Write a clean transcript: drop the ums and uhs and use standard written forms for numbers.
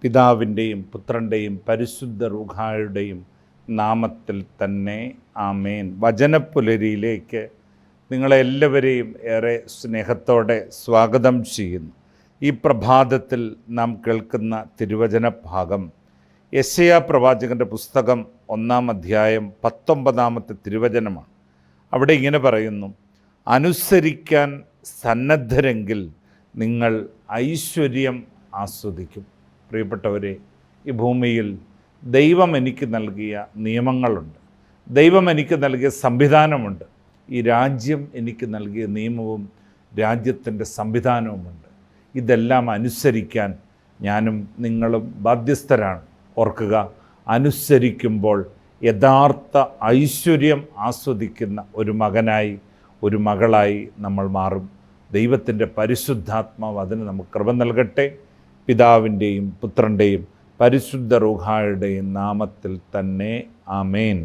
പിതാവിൻ്റെയും പുത്രൻ്റെയും പരിശുദ്ധ റൂഹായുടെയും നാമത്തിൽ തന്നെ ആമേൻ. വചനപ്പുലരിയിലേക്ക് നിങ്ങളെല്ലാവരെയും ഏറെ സ്നേഹത്തോടെ സ്വാഗതം ചെയ്യുന്നു. ഈ പ്രഭാതത്തിൽ നാം കേൾക്കുന്ന തിരുവചന ഭാഗം യെശയ്യാ പ്രവാചകൻ്റെ പുസ്തകം 1-ാം അധ്യായം 19-ാമത്തെ തിരുവചനമാണ്. അവിടെ ഇങ്ങനെ പറയുന്നു: അനുസരിക്കാൻ സന്നദ്ധരെങ്കിൽ നിങ്ങൾ ഐശ്വര്യം ആസ്വദിക്കും. പ്രിയപ്പെട്ടവരെ, ഈ ഭൂമിയിൽ ദൈവം എനിക്ക് നൽകിയ നിയമങ്ങളുണ്ട്, ദൈവം എനിക്ക് നൽകിയ സംവിധാനമുണ്ട്. ഈ രാജ്യം എനിക്ക് നൽകിയ നിയമവും രാജ്യത്തിൻ്റെ സംവിധാനവുമുണ്ട്. ഇതെല്ലാം അനുസരിക്കാൻ ഞാനും നിങ്ങളും ബാധ്യസ്ഥരാണ്. ഓർക്കുക, അനുസരിക്കുമ്പോൾ യഥാർത്ഥ ഐശ്വര്യം ആസ്വദിക്കുന്ന ഒരു മകനായി, ഒരു മകളായി നമ്മൾ മാറും. ദൈവത്തിൻ്റെ പരിശുദ്ധാത്മാവ് അതിന് നമുക്ക് കൃപ നൽകട്ടെ. പിതാവിൻ്റെയും പുത്രൻ്റെയും പരിശുദ്ധ റൂഹായുടെയും നാമത്തിൽ തന്നെ ആമേൻ.